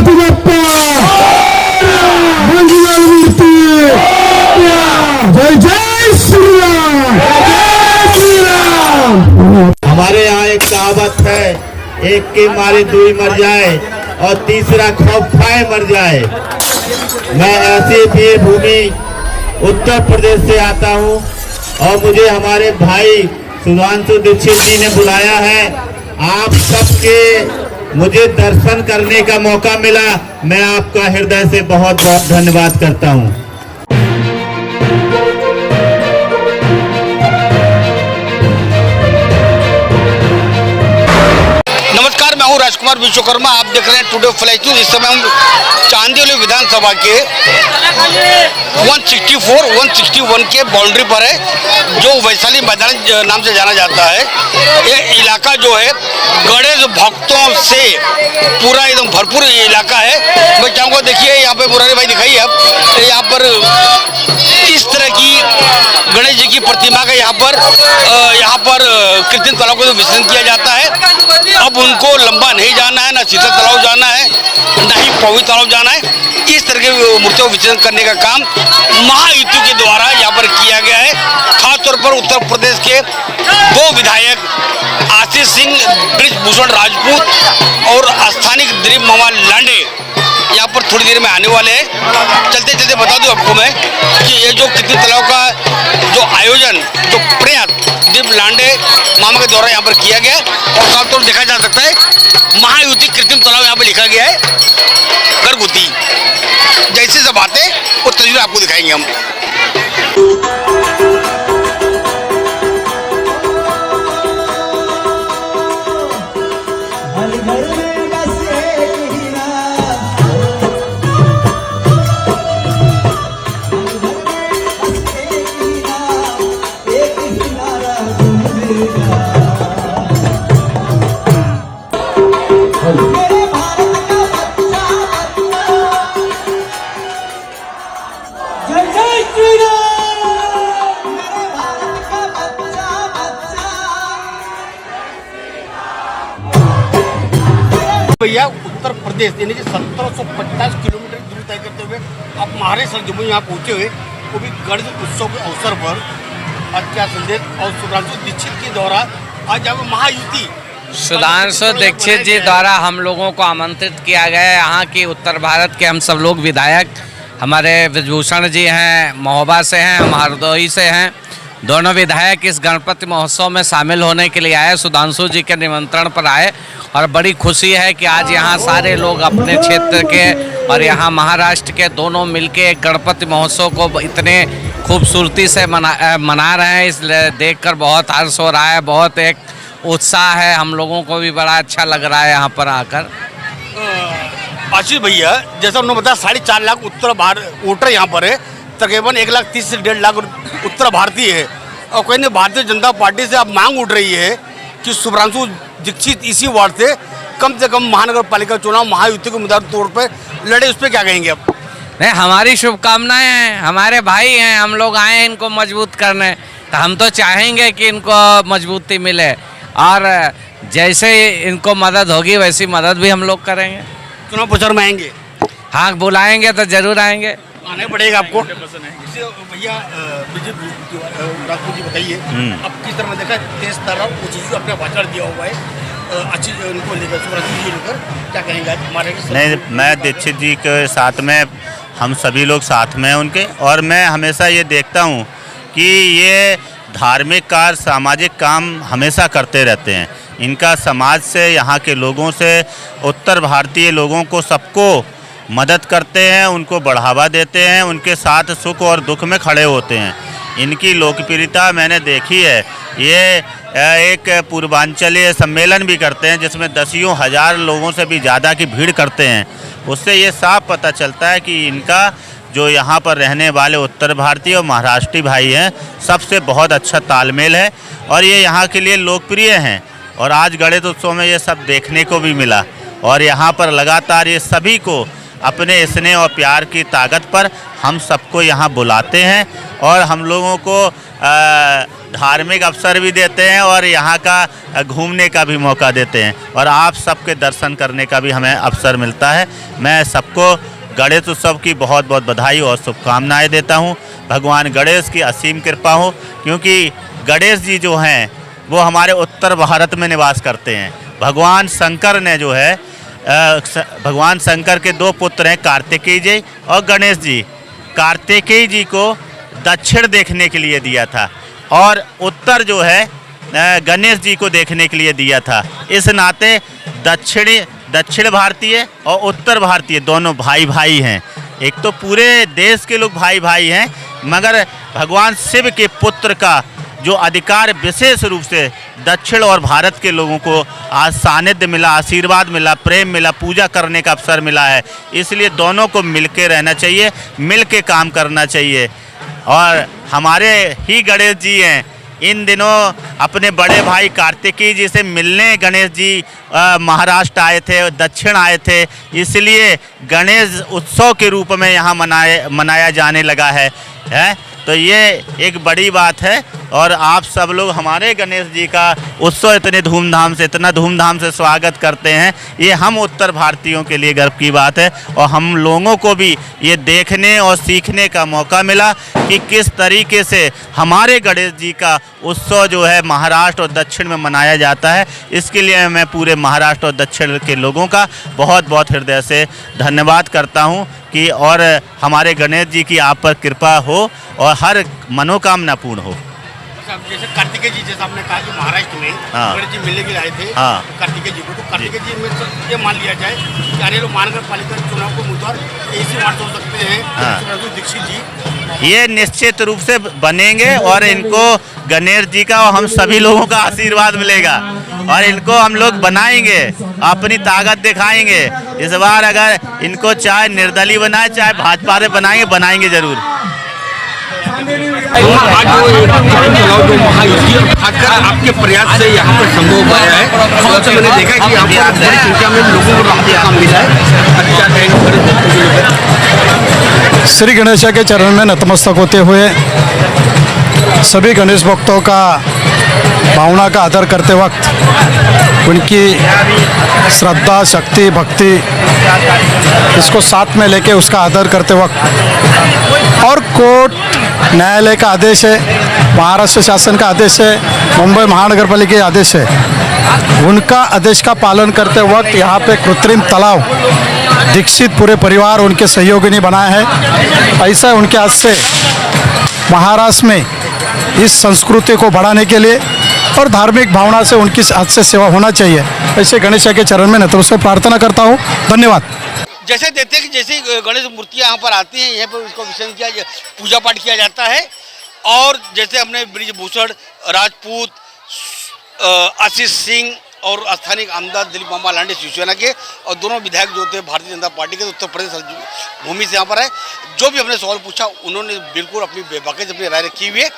गणपति बप्पा मंगल मूर्ति जय जय श्री राम, जय श्री राम। हमारे यहाँ एक कहावत है, एक के मारे दुई मर जाए और तीसरा खौफ खाए मर जाए। मैं ऐसी भी भूमि उत्तर प्रदेश से आता हूँ और मुझे हमारे भाई सुधांशु दीक्षित जी ने बुलाया है। आप सबके मुझे दर्शन करने का मौका मिला, मैं आपका हृदय से बहुत बहुत धन्यवाद करता हूँ। नमस्कार, मैं हूँ राजकुमार विश्वकर्मा। आप देख रहे हैं टुडे फ्लैश न्यूज। इस समय हम चांदीवली विधानसभा के 161 के बाउंड्री पर है, जो वैशाली मैदान नाम से जाना जाता है। ये इलाका जो है गणेश भक्तों से पूरा एकदम भरपूर इलाका है। मैं चाहूँगा, देखिए यहाँ पे मुरारी भाई दिखाइए आप, यहाँ पर इस तरह की गणेश जी की प्रतिमा का यहाँ पर कृत्रिम तालाब को विसर्जन किया जाता है। अब उनको लंबा नहीं जाना है, ना शीतल तालाब जाना है, ना ही पवित्र तालाब जाना है। इस तरह की मूर्तियों को विसर्जन करने का काम महायुति के द्वारा यहाँ पर किया गया है। खासतौर पर उत्तर प्रदेश के दो विधायक आशीष सिंह ब्रिजभूषण राजपूत और स्थानीय दिलीप मामा लांडे यहाँ पर थोड़ी देर में आने वाले हैं। चलते चलते बता दूं आपको मैं कि ये जो कृत्रिम तालाब का जो आयोजन, जो प्रयास दिलीप लांडे मामा के द्वारा यहाँ पर किया गया है, और साफ तौर देखा जा सकता है महायुति कृत्रिम तालाब यहाँ पर लिखा गया है घरगुती। जैसे सब बातें वो तस्वीर आपको दिखाएंगे हम। भैया, उत्तर प्रदेश यानी कि 1750 किलोमीटर दूर तय करते हुए आप महाराष्ट्र जम्मू यहाँ पहुँचे हुए, वो भी गणेश उत्सव के अवसर पर। अच्छा संदेश और सुधांशु दीक्षित के द्वारा आज यहाँ महायुति सुधांशु दीक्षित जी द्वारा हम लोगों को आमंत्रित किया गया है। यहाँ की उत्तर भारत के हम सब लोग विधायक, हमारे ब्रिजभूषण जी हैं महोबा से हैं, हम हरदोई से हैं। दोनों विधायक इस गणपति महोत्सव में शामिल होने के लिए आए, सुधांशु जी के निमंत्रण पर आए, और बड़ी खुशी है कि आज यहाँ सारे लोग अपने क्षेत्र के और यहाँ महाराष्ट्र के दोनों मिलके गणपति महोत्सव को इतने खूबसूरती से मना रहे हैं। इस देखकर बहुत हर्ष हो रहा है, बहुत एक उत्साह है। हम लोगों को भी बड़ा अच्छा लग रहा है यहाँ पर आकर। आशीष भैया, जैसा उन्होंने बताया 4.5 लाख उत्तर भारत वोटर यहाँ पर है, तकरीबन 1,30,000 से 1.5 लाख उत्तर भारतीय है। और कहीं भारतीय जनता पार्टी से अब मांग उठ रही है कि सुधांशु दीक्षित इसी वार्ड से कम महानगर पालिका चुनाव महायुति के उम्मीदवार तौर पर लड़े। उस पर क्या कहेंगे आप? नहीं, हमारी शुभकामनाएं हैं, हमारे भाई हैं, हम लोग आए हैं इनको मजबूत करने, तो हम तो चाहेंगे कि इनको मजबूती मिले, और जैसे इनको मदद होगी वैसी मदद भी हम लोग करेंगे। चुनाव प्रचार में आएंगे? हाँ, बुलाएंगे तो जरूर आएंगे, आने पड़ेगा आपको। भैया राजपूत जी बताइए, अब किस तरह देखा तेज तरह अपने भाषण दिया हुआ है अच्छी उनको लेकर, सुधांशु जी लेकर क्या कहेंगे हमारे? नहीं, मैं दीक्षित जी के साथ में, हम सभी लोग साथ में हैं उनके, और मैं हमेशा ये देखता हूँ कि ये धार्मिक कार्य, सामाजिक काम हमेशा करते रहते हैं। इनका समाज से, यहाँ के लोगों से, उत्तर भारतीय लोगों को, सबको मदद करते हैं, उनको बढ़ावा देते हैं, उनके साथ सुख और दुख में खड़े होते हैं। इनकी लोकप्रियता मैंने देखी है। ये एक पूर्वांचलीय सम्मेलन भी करते हैं जिसमें 10,000 लोगों से भी ज़्यादा की भीड़ करते हैं। उससे ये साफ पता चलता है कि इनका जो यहाँ पर रहने वाले उत्तर भारतीय और महाराष्ट्री भाई हैं, सबसे बहुत अच्छा तालमेल है, और ये यहाँ के लिए लोकप्रिय हैं। और आज गणेश उत्सव में ये सब देखने को भी मिला, और यहाँ पर लगातार ये सभी को अपने स्नेह और प्यार की ताकत पर हम सबको यहाँ बुलाते हैं, और हम लोगों को धार्मिक अवसर भी देते हैं और यहाँ का घूमने का भी मौका देते हैं और आप सबके दर्शन करने का भी हमें अवसर मिलता है। मैं सबको गणेश उत्सव की बहुत बहुत बधाई और शुभकामनाएं देता हूँ। भगवान गणेश की असीम कृपा हो, क्योंकि गणेश जी जो हैं वो हमारे उत्तर भारत में निवास करते हैं। भगवान शंकर ने जो है भगवान शंकर के दो पुत्र हैं, कार्तिकेय जी और गणेश जी। कार्तिकेय जी को दक्षिण देखने के लिए दिया था और उत्तर जो है गणेश जी को देखने के लिए दिया था। इस नाते दक्षिण भारतीय और उत्तर भारतीय दोनों भाई भाई हैं। एक तो पूरे देश के लोग भाई भाई हैं, मगर भगवान शिव के पुत्र का जो अधिकार विशेष रूप से दक्षिण और भारत के लोगों को आज सानिध्य मिला, आशीर्वाद मिला, प्रेम मिला, पूजा करने का अवसर मिला है। इसलिए दोनों को मिलके रहना चाहिए, मिलके काम करना चाहिए। और हमारे ही गणेश जी हैं, इन दिनों अपने बड़े भाई कार्तिकेय जी से मिलने गणेश जी महाराष्ट्र आए थे, दक्षिण आए थे, इसलिए गणेश उत्सव के रूप में यहाँ मनाया जाने लगा है। तो ये एक बड़ी बात है और आप सब लोग हमारे गणेश जी का उत्सव इतने इतना धूमधाम से स्वागत करते हैं, ये हम उत्तर भारतीयों के लिए गर्व की बात है। और हम लोगों को भी ये देखने और सीखने का मौका मिला कि किस तरीके से हमारे गणेश जी का उत्सव जो है महाराष्ट्र और दक्षिण में मनाया जाता है। इसके लिए मैं पूरे महाराष्ट्र और दक्षिण के लोगों का बहुत बहुत हृदय से धन्यवाद करता हूँ कि और हमारे गणेश जी की आप पर कृपा हो और हर मनोकामना पूर्ण हो। जैसे कार्तिकेय जी, जैसे आपने कहा कि महाराष्ट्र में गणेश जी मिलने के लिए आए थे कार्तिकेय जी को, तो कार्तिकेय जी में ये मान लिया जाए कि अरे लोग महानगर पालिका चुनाव को उम्मीदवार ऐसे वार्ड हो सकते हैं दीक्षित जी। ये निश्चित रूप से बनेंगे और इनको गणेश जी का और हम सभी लोगों का आशीर्वाद मिलेगा और इनको हम लोग बनाएंगे, अपनी ताकत दिखाएंगे। इस बार अगर इनको चाहे निर्दलीय बनाए चाहे भाजपा से बनाएंगे जरूर। आज जो महायुति खासकर आपके प्रयास से यहाँ पर संभव हुआ है। तो मैंने देखा कि यहाँ पर बड़ी संख्या में लोगों को राहत काम मिला है। श्री गणेश के चरण में नतमस्तक होते हुए सभी गणेश भक्तों का भावना का आदर करते वक्त उनकी श्रद्धा, शक्ति, भक्ति इसको साथ में लेके उसका आदर करते वक्त और कोर्ट न्यायालय का आदेश है, महाराष्ट्र शासन का आदेश है, मुंबई महानगर पालिका के आदेश है, उनका आदेश का पालन करते वक्त यहाँ पे कृत्रिम तालाब दीक्षित पूरे परिवार उनके सहयोगी ने बनाया है। ऐसा उनके हाथ से महाराष्ट्र में इस संस्कृति को बढ़ाने के लिए और धार्मिक भावना से उनकी हाथ से सेवा होना चाहिए। ऐसे गणेश के चरण में नतमस्तक प्रार्थना करता हूँ। धन्यवाद। जैसे देखते हैं कि जैसे गणेश मूर्तियाँ यहाँ पर आती हैं, यहाँ पर उसको विसर्जन किया, पूजा पाठ किया जाता है। और जैसे हमने ब्रिजभूषण राजपूत, आशीष सिंह और स्थानीय आमदार दिलीप मामा लांडे शिवसेना के और दोनों विधायक जो थे भारतीय जनता पार्टी के उत्तर प्रदेश भूमि से यहाँ पर है, जो भी हमने सवाल पूछा उन्होंने बिल्कुल अपनी बेबाकी से अपनी राय रखी हुई है।